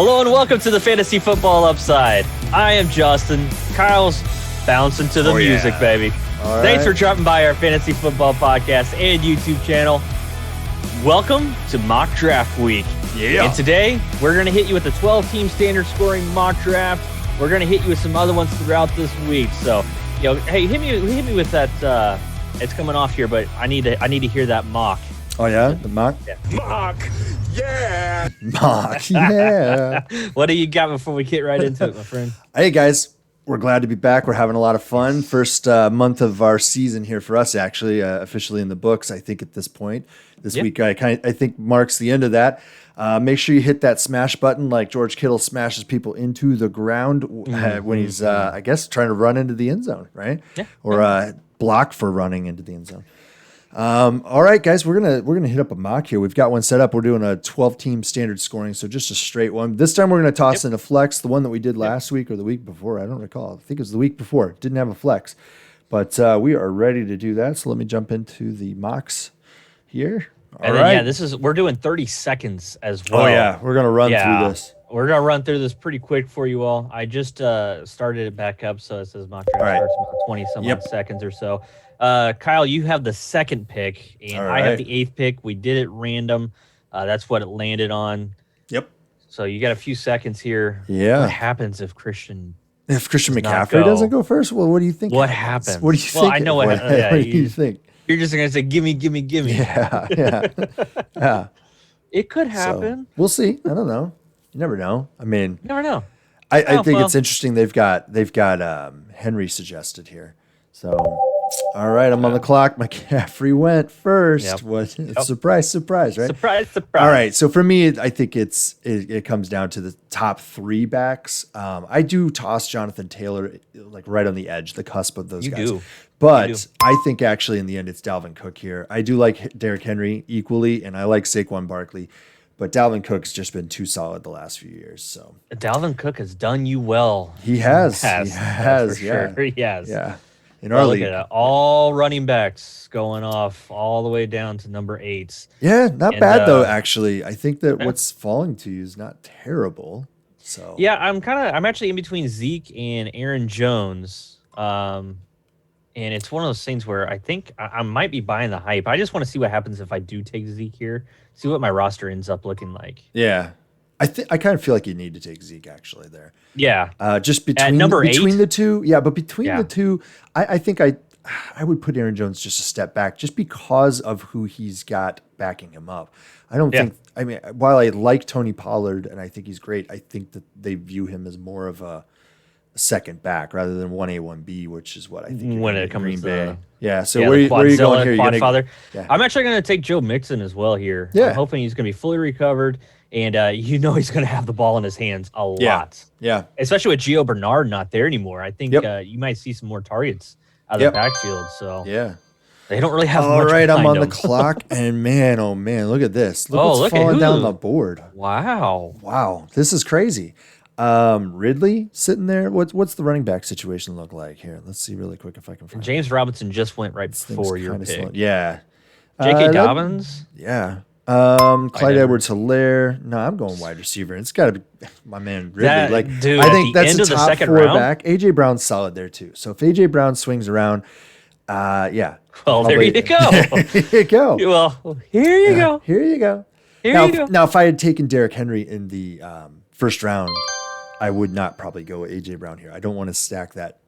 Hello and welcome to the Fantasy Football Upside. I am Justin. Kyle's bouncing to the music, baby. All Thanks for right. dropping by our Fantasy Football podcast and YouTube channel. Welcome to Mock Draft Week. Yeah. And today, we're going to hit you with the 12-team standard scoring mock draft. We're going to hit you with some other ones throughout this week. So, hey, hit me with that. It's coming off here, but I need to hear that mock. Oh yeah, the mock. Yeah. Mock, yeah. Mock, yeah. What do you got before we get right into it, my friend? Hey guys, we're glad to be back. We're having a lot of fun. First month of our season here for us, actually, officially in the books. I think at this point, this week, I think marks the end of that. Make sure you hit that smash button, like George Kittle smashes people into the ground when he's, I guess, trying to run into the end zone, right? Yeah. Or block for running into the end zone. All right, guys, we're gonna hit up a mock here. We've got one set up. We're doing a 12-team standard scoring, so just a straight one. This time we're gonna toss in a flex, the one that we did last week or the week before. I don't recall. I think it was the week before. Didn't have a flex, but we are ready to do that. So let me jump into the mocks here. And then, we're doing 30 seconds as well. Oh yeah, we're gonna run through this. We're going to run through this pretty quick for you all. I just started it back up, so it says mock draft starts in about 20 some odd seconds or so. Kyle, you have the second pick, and I have the 8th pick. We did it random. That's what it landed on. Yep. So you got a few seconds here. Yeah. What happens if Christian McCaffrey doesn't go first? Well, what do you think? What happens? What do you think? Well, I know what do you think? You're just going to say, gimme. Yeah. It could So, happen. we'll see. I don't know. You never know. I mean, You never know. I think it's interesting. They've got Henry suggested here. So, all right, I'm on the clock. McCaffrey went first. Yep. What? Surprise, right? Surprise. All right. So for me, I think it comes down to the top 3 backs. I do toss Jonathan Taylor like right on the edge, the cusp of those guys. Do. But You do. I think actually in the end it's Dalvin Cook here. I do like Derrick Henry equally, and I like Saquon Barkley. But Dalvin Cook's just been too solid the last few years. So Dalvin Cook has done you well. he has. That's He has. for Yeah. sure. He has. Yeah. In Well, our look league. at that. All running backs going off all the way down to number 8. Yeah, not And, bad though, actually. I think that what's falling to you is not terrible. So Yeah, I'm actually in between Zeke and Aaron Jones. And it's one of those things where I think I might be buying the hype. I just want to see what happens if I do take Zeke here. See what my roster ends up looking like. yeah. I kind of feel like you need to take Zeke actually there. Yeah. Just between number 8? the two. Yeah, but between Yeah. the two, I think I would put Aaron Jones just a step back just because of who he's got backing him up. I don't think while I like Tony Pollard and I think he's great, I think that they view him as more of a second back rather than 1A, 1B, which is what I think When you're it getting in comes Green to Bay. Yeah, so Yeah, where the are you going Quadzilla, here? Quadfather. Yeah. I'm actually going to take Joe Mixon as well here. Yeah. I'm hoping he's going to be fully recovered, and he's going to have the ball in his hands a lot. Yeah. Especially with Gio Bernard not there anymore. I think you might see some more targets out of the backfield. So Yeah. they don't really have All much right, I'm behind on the them. clock, and man, oh man, look at this. Look Oh, what's look at falling down who? the board. Wow. Wow, this is crazy. Ridley sitting there. What's the running back situation look like here? Let's see really quick if I can find James Robinson just went right things before your kinda pick. slow. Yeah. J.K. that- Dobbins? Yeah. Clyde Edwards-Helaire. No, I'm going wide receiver. It's got to be my man Ridley. Dude, I at think the that's end a of the top second 4 round? back. AJ Brown's solid there too. So if AJ Brown swings around, yeah. Well, there you go. Here you go. Well, here you go. Here you go. Here now, you go. Now, if I had taken Derrick Henry in the first round, I would not probably go AJ Brown here. I don't want to stack that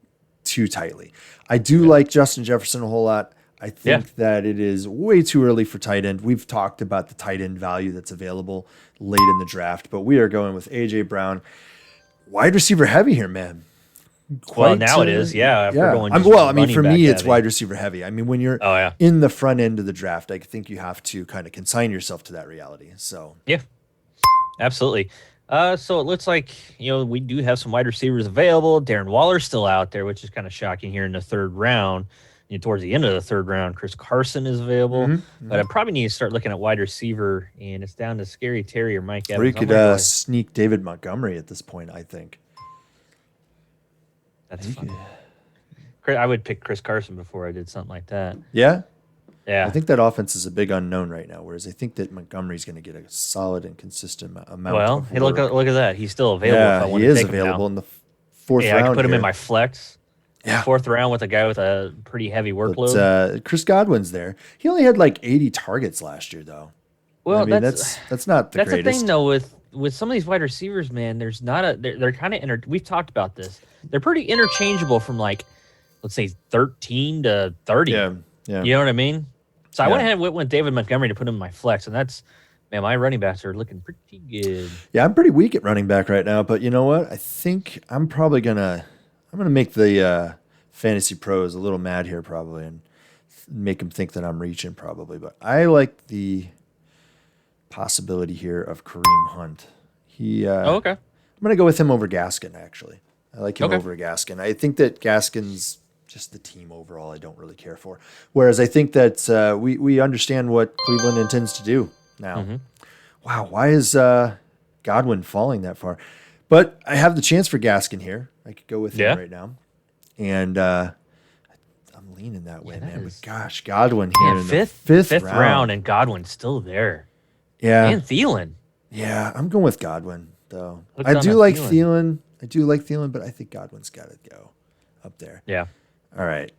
too tightly. I do like Justin Jefferson a whole lot. I think that it is way too early for tight end. We've talked about the tight end value that's available late in the draft, but we are going with AJ Brown. Wide receiver heavy here, man. Well, now it is, yeah. If we're going just Well, I mean, running for back me, it's heavy. wide receiver heavy. I mean, when you're Oh, yeah. in the front end of the draft, I think you have to kind of consign yourself to that reality. So, Yeah, absolutely. So it looks like, we do have some wide receivers available. Darren Waller's still out there, which is kind of shocking here in the 3rd round. Towards the end of the 3rd round, Chris Carson is available. But I probably need to start looking at wide receiver, and it's down to Scary Terry or Mike Evans. or you I'm could gonna go- sneak David Montgomery at this point, I think. That's fun. I would pick Chris Carson before I did something like that. Yeah? Yeah. I think that offense is a big unknown right now, whereas I think that Montgomery's going to get a solid and consistent amount Well, of hey, look work. at that. He's still available. Yeah, if I want he to is take him available now. in the fourth Yeah, round. I can put him in here. my flex. Yeah. Fourth round with a guy with a pretty heavy But, workload. Chris Godwin's there. He only had like 80 targets last year, though. Well, I mean, that's not the that's greatest. the thing though with some of these wide receivers, man. There's not a they're kind of we've talked about this. They're pretty interchangeable from like let's say 13 to 30. Yeah, yeah. You know what I mean? So I went Yeah. ahead and went with David Montgomery to put him in my flex, and that's man, my running backs are looking pretty good. Yeah, I'm pretty weak at running back right now, but you know what? I think I'm probably gonna make the fantasy pros a little mad here, probably, and make them think that I'm reaching, probably. But I like the possibility here of Kareem Hunt. Oh, okay. I'm gonna go with him over Gaskin. Actually, I like him Okay. over Gaskin. I think that Gaskin's just the team overall. I don't really care for. Whereas I think that we understand what Cleveland intends to do now. Mm-hmm. Wow, why is Godwin falling that far? But I have the chance for Gaskin here. I could go with him Yeah. right now, and I'm leaning that way, Yeah, that man. is- But gosh, Godwin here Man, in the fifth round, and Godwin's still there. Yeah, And Thielen. yeah, I'm going with Godwin though. Hooked I on do that like Thielen. Thielen. I do like Thielen, but I think Godwin's got to go up there. Yeah. All right,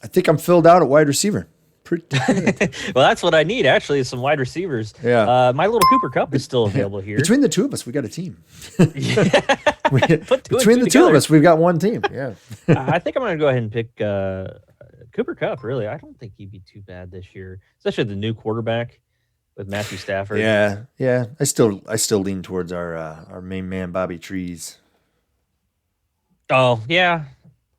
I think I'm filled out at wide receiver. Pretty good. Well, that's what I need actually. Is some wide receivers. Yeah. My little Cooper Cup is still available here. Between the two of us, we got a team. Yeah. We- Put two and between two the two of together. us, we've got one team. Yeah. I think I'm going to go ahead and pick Cooper Cup. Really, I don't think he'd be too bad this year, especially the new quarterback with Matthew Stafford. Yeah, yeah. I still lean towards our main man Bobby Trees. Oh yeah.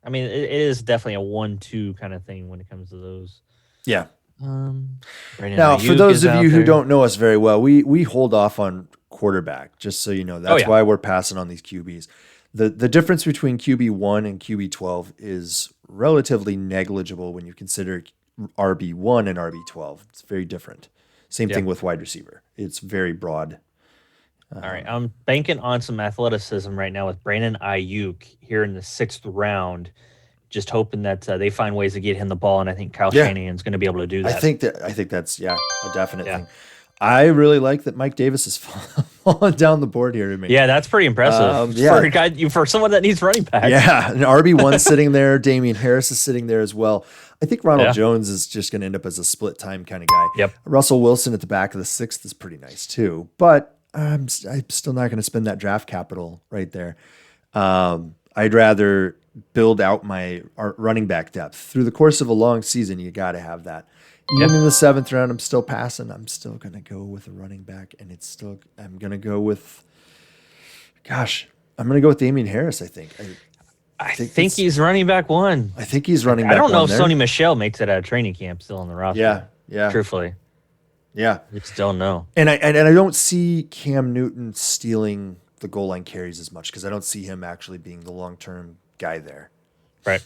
I mean, it is definitely a 1-2 kind of thing when it comes to those. Yeah. Brandon Now, for Ayuk those is of out you who there. don't know us very well, we hold off on quarterback, just so you know. That's yeah. why we're passing on these QBs. The difference between QB1 and QB12 is relatively negligible when you consider RB1 and RB12. It's very different. Same Yeah. thing with wide receiver. It's very broad. All right, I'm banking on some athleticism right now with Brandon Ayuk here in the 6th round. Just hoping that they find ways to get him the ball, and I think Kyle Yeah. Shanahan's going to be able to do that. I think that's a definite Yeah. thing. I really like that Mike Davis is falling down the board here to me. Yeah, that's pretty impressive Yeah. for a guy, for someone that needs running back. Yeah, and RB1 sitting there. Damian Harris is sitting there as well. I think Ronald Yeah. Jones is just going to end up as a split time kind of guy. Yep. Russell Wilson at the back of the 6th is pretty nice too, but I'm still not going to spend that draft capital right there. I'd rather build out our running back depth through the course of a long season. You got to have that. Even in the 7th round, I'm still passing. I'm still going to go with a running back, and I'm going to go with. Gosh, I'm going to go with Damian Harris. I think. I think he's running back 1. I think he's running back. I don't know one if there. Sony Michelle makes it out of training camp still on the roster. Yeah, yeah, Truthfully, yeah. we still know. And I don't see Cam Newton stealing the goal line carries as much because I don't see him actually being the long term guy there. Right.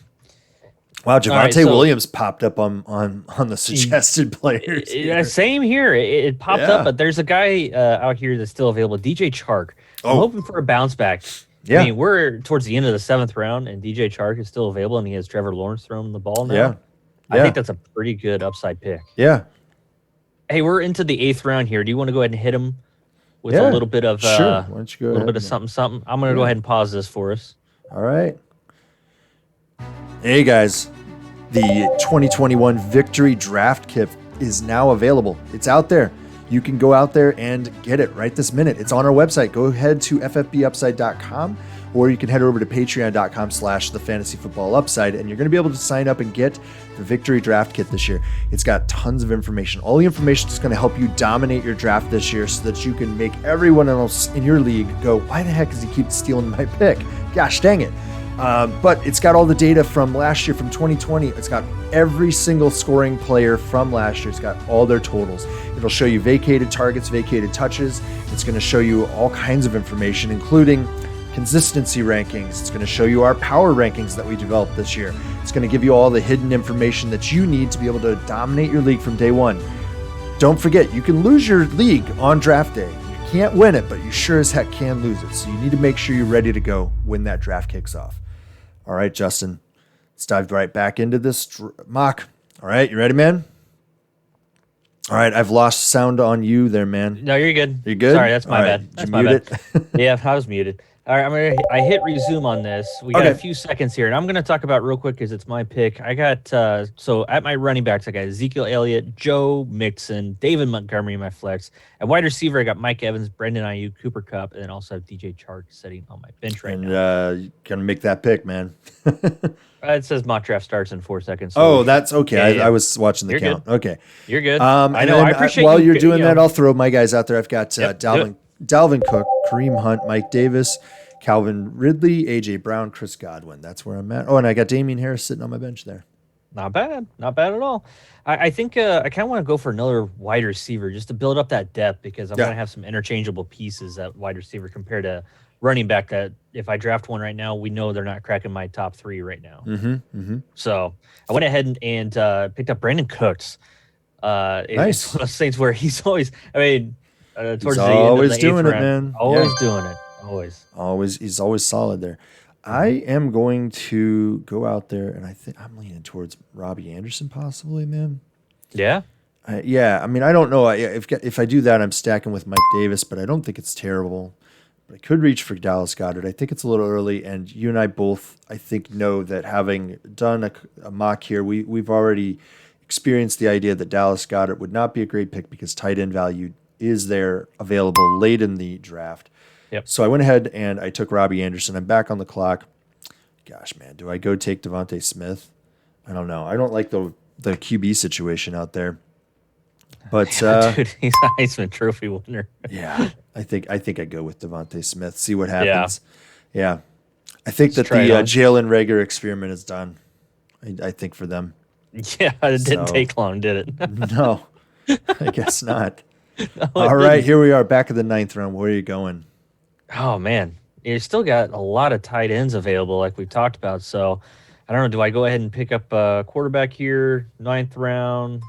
Wow, Javante right, so- Williams popped up on the suggested players. Yeah, here. same here. It popped Yeah. up, but there's a guy out here that's still available, DJ Chark. I'm Oh. hoping for a bounce back. Yeah. I mean, we're towards the end of the 7th round, and DJ Chark is still available, and he has Trevor Lawrence throwing the ball now. Yeah. I Yeah. think that's a pretty good upside pick. Yeah, Hey, we're into the 8th round here. Do you want to go ahead and hit him with Yeah. a little bit of sure. Why don't you go a little ahead bit of and- something, something? I'm going to go ahead and pause this for us. All right. Hey guys, the 2021 Victory Draft Kit is now available. It's out there. You can go out there and get it right this minute. It's on our website. Go ahead to ffbupside.com, or you can head over to patreon.com/thefantasyfootballupside, and you're going to be able to sign up and get the Victory Draft Kit this year. It's got tons of information. All the information is going to help you dominate your draft this year so that you can make everyone else in your league go, why the heck does he keep stealing my pick? Gosh dang it. But it's got all the data from last year, from 2020. It's got every single scoring player from last year. It's got all their totals. It'll show you vacated targets, vacated touches. It's going to show you all kinds of information, including consistency rankings. It's going to show you our power rankings that we developed this year. It's going to give you all the hidden information that you need to be able to dominate your league from day one. Don't forget, you can lose your league on draft day. You can't win it, but you sure as heck can lose it. So you need to make sure you're ready to go when that draft kicks off. All right, Justin, let's dive right back into this mock. All right, you ready, man? All right, I've lost sound on you there, man. No, you're good. You good? Sorry, that's my All right, bad. did That's you my mute bad. it? Yeah, I was muted. All right, I hit resume on this. We got a Okay. few seconds here, and I'm gonna talk about real quick because it's my pick. I got so at my running backs, I got Ezekiel Elliott, Joe Mixon, David Montgomery in my flex. At wide receiver, I got Mike Evans, Brendan Ayuk, Cooper Cup, and then also have DJ Chark sitting on my bench right And now. you gonna make that pick, man. It says mock draft starts in 4 seconds. So Oh, that's okay. yeah, yeah. I was watching the You're count. good. Okay. You're good. I And know. then I appreciate while you. you're doing You that, know. I'll throw my guys out there. I've got Yep, do it. Dalvin Cook, Kareem Hunt, Mike Davis, Calvin Ridley, AJ Brown, Chris Godwin. That's where I'm at. Oh, and I got Damian Harris sitting on my bench there. Not bad. Not bad at all. I think I kind of want to go for another wide receiver just to build up that depth because I'm Yeah. going to have some interchangeable pieces at wide receiver compared to running back that if I draft one right now, we know they're not cracking my top 3 right now. So I went ahead and picked up Brandon Cooks. It's Nice. one of those things where he's always, I mean, towards the end always of the doing eighth it, round, man. always Yeah. doing it. Always. He's always solid there. I am going to go out there, and I think I'm leaning towards Robbie Anderson, possibly, man. Yeah. Yeah, I mean, I don't know. If I do that, I'm stacking with Mike Davis, but I don't think it's terrible. But I could reach for Dallas Goedert. I think it's a little early, and you and I both, I think, know that having done a mock here, we've already experienced the idea that Dallas Goedert would not be a great pick because tight end value is there available late in the draft. Yep. So I went ahead and I took Robbie Anderson. I'm back on the clock. Gosh, man, do I go take Devontae Smith? I don't know. I don't like the QB situation out there. But Dude, he's a Heisman Trophy winner. yeah, I think I go with Devontae Smith. See what happens. Yeah, I think that the try it on. Jalen Rager experiment is done. I think for them. Yeah, it didn't So- take long, did it? No, I guess not. No, All it right, didn't. here we are, back of the 9th round. Where are you going? Oh man, you still got a lot of tight ends available, like we talked about. So I don't know. Do I go ahead and pick up a quarterback here, 9th round,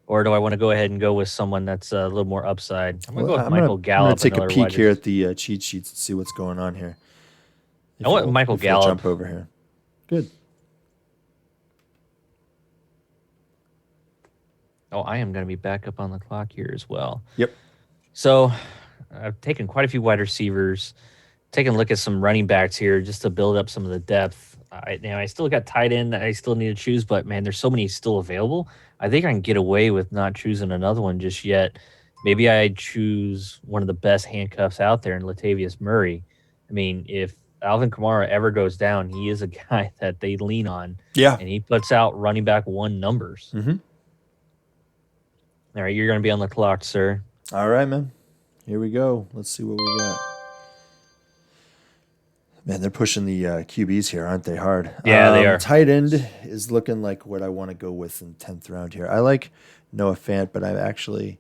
or do I want to go ahead and go with someone that's a little more upside? I'm gonna go with Michael Gallup. I'm gonna take a another peek wide here rec- at the cheat sheets and see what's going on here. I want Michael if you'll Gallup. Jump over here. Good. Oh, I am going to be back up on the clock here as well. Yep. So I've taken quite a few wide receivers, taking a look at some running backs here just to build up some of the depth. I still got tight end that I still need to choose, but man, there's so many still available. I think I can get away with not choosing another one just yet. Maybe I choose one of the best handcuffs out there in Latavius Murray. I mean, if Alvin Kamara ever goes down, he is a guy that they lean on, Yeah. and he puts out running back 1 numbers. Mhm. All right, you're going to be on the clock, sir. All right, man. Here we go. Let's see what we got. Man, they're pushing the QBs here, aren't they? Hard. Yeah, they are. Tight end is looking like what I want to go with in 10th round here. I like Noah Fant, but I'm actually,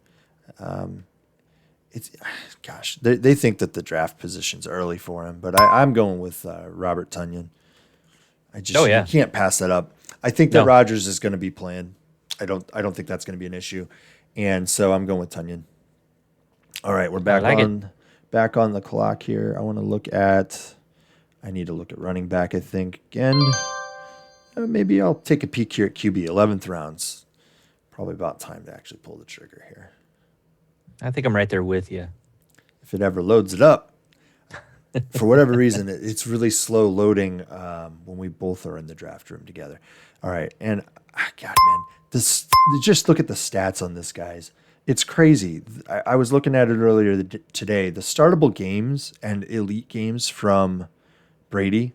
it's gosh, they think that the draft position's early for him, but I'm going with Robert Tunyon. Oh, yeah. You can't pass that up. I think that No. Rodgers is going to be playing. I don't think that's going to be an issue, and so I'm going with Tunyon. All right, we're back like it. back on the clock here. I need to look at running back, I think, again. Maybe I'll take a peek here at QB, 11th rounds. Probably about time to actually pull the trigger here. I think I'm right there with you. If it ever loads it up. For whatever reason, it's really slow loading when we both are in the draft room together. All right, and God, man, just look at the stats on this, guys. It's crazy. I was looking at it earlier today. The startable games and elite games from Brady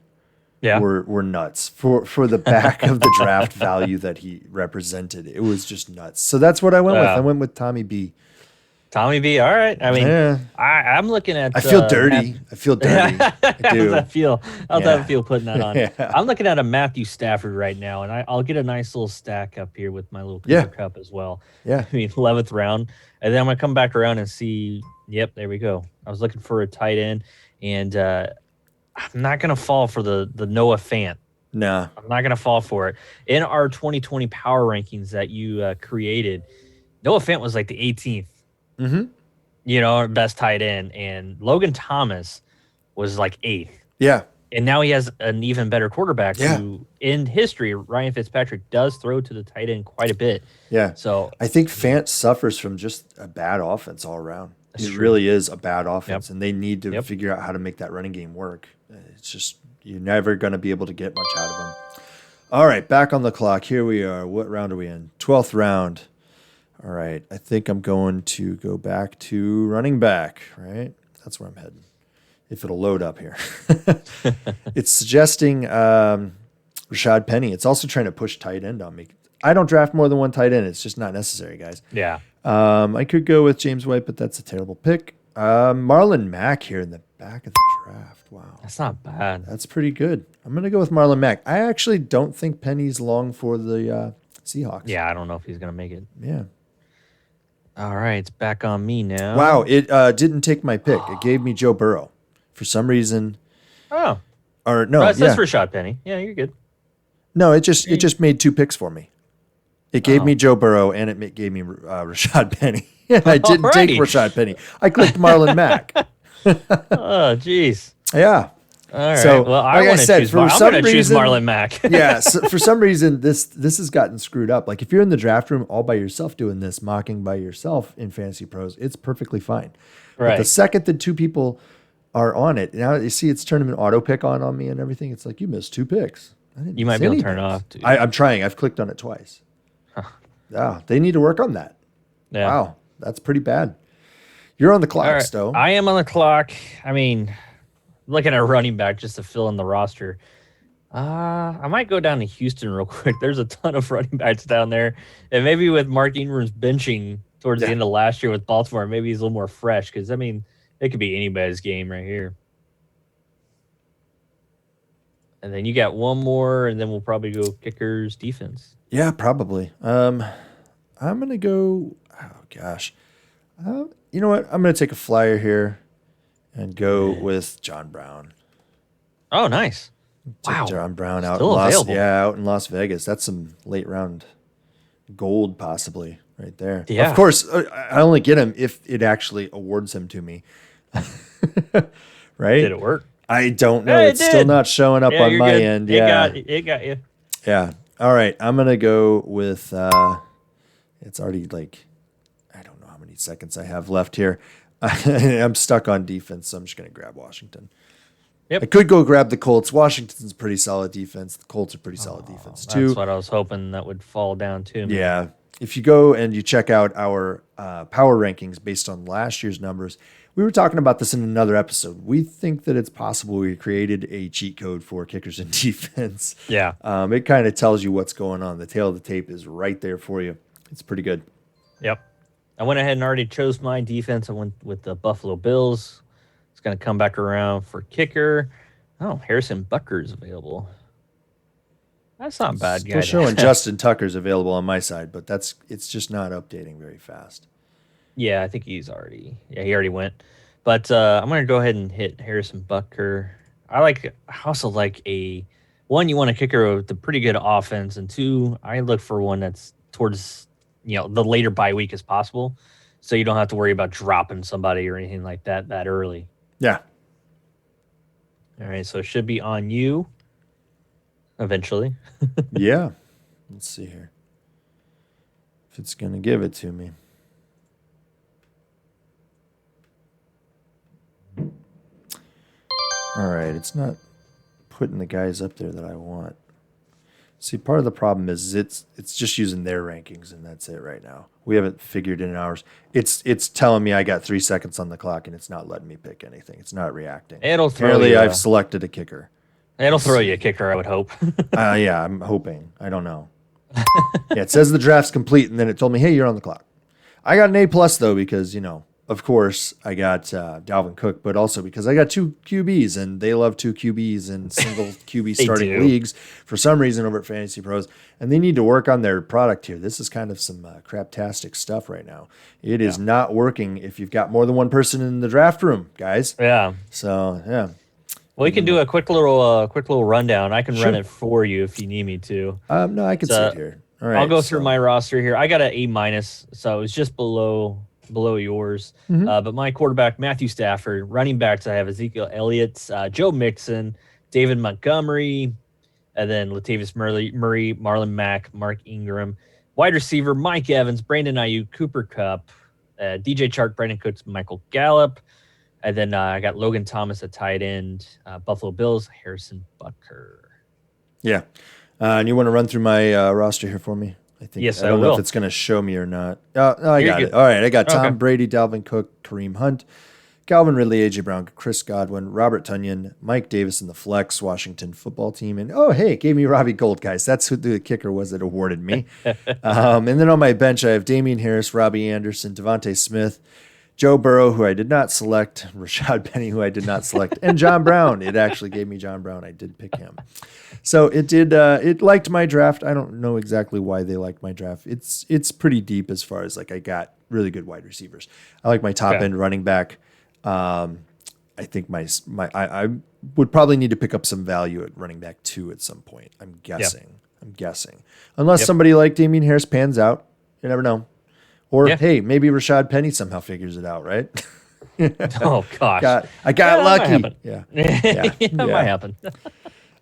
Yeah. were nuts for the back of the draft value that he represented. It was just nuts. So that's what I went with. I went with Tommy B. Tommy B. All right. I mean, Yeah. I'm looking at. I feel dirty. I feel dirty. I How's do. that feel? How's Yeah. that feel putting that on? Yeah. I'm looking at a Matthew Stafford right now, and I'll get a nice little stack up here with my little Cooper Yeah. Cup as well. Yeah. I mean, 11th round, and then I'm gonna come back around and see. Yep, there we go. I was looking for a tight end, and I'm not gonna fall for the Noah Fant. Nah. I'm not gonna fall for it. In our 2020 power rankings that you created, Noah Fant was like the 18th. Mm-hmm. Our best tight end, and Logan Thomas was like 8th. Yeah. And now he has an even better quarterback Yeah. who, in history, Ryan Fitzpatrick does throw to the tight end quite a bit. Yeah. So I think Fant suffers from just a bad offense all around. That's It true. really is a bad offense, Yep. and they need to Yep. figure out how to make that running game work. It's just you're never going to be able to get much out of them. All right, back on the clock. Here we are. What round are we in? 12th round. All right, I think I'm going to go back to running back, right? That's where I'm heading. If it'll load up here. It's suggesting Rashad Penny. It's also trying to push tight end on me. I don't draft more than one tight end. It's just not necessary, guys. yeah, I could go with James White, but that's a terrible pick. Marlon Mack here in the back of the draft. Wow. that's not bad. That's pretty good. I'm going to go with Marlon Mack. I actually don't think Penny's long for the Seahawks. Yeah, I don't know if he's gonna make it. Yeah. All right, it's back on me now. Wow. It didn't take my pick. It gave me Joe Burrow for some reason. Oh, Or no, that's yeah. Rashad Penny. Yeah, you're good. No, it just made two picks for me. It gave Oh. me Joe Burrow and it gave me Rashad Penny. I didn't take Alrighty. Rashad Penny. I clicked Marlon Mack. Oh, jeez. Yeah. All right. So, well, like I want to said, choose. for I'm some going to choose reason- Marlon Mack. Yeah. So for some reason, this has gotten screwed up. Like if you're in the draft room all by yourself doing this, mocking by yourself in Fantasy Pros, it's perfectly fine. But Right. the second that two people are on it, now you see it's turning an auto pick on me and everything. It's like you missed two picks. I didn't You might miss be able any to turn it picks. off, dude. I'm trying. I've clicked on it twice. Yeah, they need to work on that. Yeah. Wow, that's pretty bad. You're on the clock, All right. Stowe. I am on the clock. I mean, looking at running back just to fill in the roster. I might go down to Houston real quick. There's a ton of running backs down there. And maybe with Mark Ingram's benching towards the Yeah. end of last year with Baltimore, maybe he's a little more fresh because, I mean, it could be anybody's game right here. And then you got one more, and then we'll probably go kickers defense. Yeah, probably. I'm gonna go. Oh gosh, you know what? I'm gonna take a flyer here and go with John Brown. Oh, nice. Take Wow. John Brown out in Still available. out in Las Vegas. That's some late round gold, possibly right there. Yeah. Of course, I only get him if it actually awards him to me. Right? Did it work? I don't know. Yeah, it It's still did. not showing up Yeah, on you're my good. end. It Yeah. got you. Yeah. All right. I'm going to go with, it's already like, I don't know how many seconds I have left here. I'm stuck on defense, so I'm just going to grab Washington. Yep. I could go grab the Colts. Washington's pretty solid defense. The Colts are pretty solid defense, too. That's what I was hoping that would fall down to me. Yeah. If you go and you check out our power rankings based on last year's numbers, we were talking about this in another episode. We think that it's possible we created a cheat code for kickers and defense. Yeah. It kind of tells you what's going on. The tail of the tape is right there for you. It's pretty good. Yep. I went ahead and already chose my defense. I went with the Buffalo Bills. It's going to come back around for kicker. Oh, Harrison Butker's available. That's not bad, Still guys. showing Justin Tucker's available on my side, but it's just not updating very fast. Yeah, I think he already went. But I'm going to go ahead and hit Harrison Butker. I also like one, you want a kicker with a pretty good offense, and two, I look for one that's towards, the later bye week as possible, so you don't have to worry about dropping somebody or anything like that early. Yeah. All right, so it should be on you eventually. Yeah. Let's see here. If it's going to give it to me. All right, it's not putting the guys up there that I want. See, part of the problem is it's just using their rankings, and that's it right now. We haven't figured in ours. It's telling me I got 3 seconds on the clock, and it's not letting me pick anything. It's not reacting. It'll throw Apparently, you. I've selected a kicker. It'll throw you a kicker, I would hope. Yeah, I'm hoping. I don't know. Yeah, it says the draft's complete, and then it told me, hey, you're on the clock. I got an A+ though, because of course I got Dalvin Cook, but also because I got 2 QBs, and they love 2 QBs in single QB They starting do. leagues for some reason over at Fantasy Pros, and they need to work on their product here. This is kind of some craptastic stuff right now. It is not working if you've got more than one person in the draft room, guys. Yeah. So yeah. Well, we can do a quick little rundown. I can run Sure. it for you if you need me to. No, I can So, sit here. All right. I'll go through so- my roster here. I got an A-, so it's just below yours. Mhm. But my quarterback, Matthew Stafford. Running backs, I have Ezekiel Elliott, Joe Mixon, David Montgomery, and then Latavius Murray, Marlon Mack, Mark Ingram. Wide receiver, Mike Evans, Brandon Ayuk, Cooper Kupp, DJ Chark, Brandon Cooks, Michael Gallup. And then I got Logan Thomas at tight end, Buffalo Bills, Harrison Butker. Yeah. And you want to run through my roster here for me? I think. Yes, I don't I know will. if it's going to show me or not. No, I You're got good. it. All right. I got Tom Okay. Brady, Dalvin Cook, Kareem Hunt, Calvin Ridley, AJ Brown, Chris Godwin, Robert Tunyon, Mike Davis in the flex, Washington football team. And hey, it gave me Robbie Gold, guys. That's who the kicker was that awarded me. And then on my bench, I have Damian Harris, Robbie Anderson, Devontae Smith, Joe Burrow, who I did not select, Rashad Penny, who I did not select, and John Brown. It actually gave me John Brown. I did pick him. So it did. It liked my draft. I don't know exactly why they liked my draft. It's pretty deep as far as like I got really good wide receivers. I like my top end running back. I think I would probably need to pick up some value at running back 2 at some point. I'm guessing. Unless somebody like Damian Harris pans out. You never know. Or hey, maybe Rashad Penny somehow figures it out, right? Oh, gosh. I got lucky. That Yeah. might happen.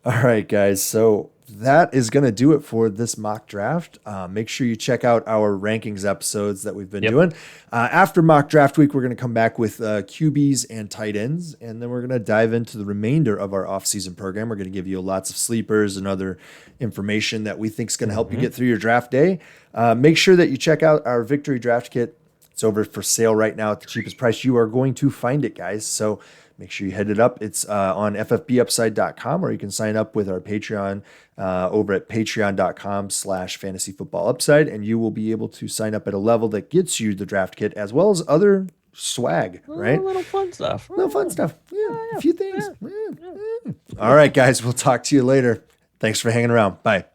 All right, guys. So that is going to do it for this mock draft. Make sure you check out our rankings episodes that we've been doing. After mock draft week, we're going to come back with QBs and tight ends, and then we're going to dive into the remainder of our offseason program. We're going to give you lots of sleepers and other information that we think is going to help you get through your draft day. Make sure that you check out our Victory Draft Kit. It's over for sale right now at the cheapest price you are going to find it, guys. So make sure you head it up. It's on ffbupside.com, or you can sign up with our Patreon over at patreon.com/fantasyfootballupside, and you will be able to sign up at a level that gets you the draft kit as well as other swag, right? Little fun stuff. Little fun stuff. Yeah, a few things. Yeah. All right, guys. We'll talk to you later. Thanks for hanging around. Bye.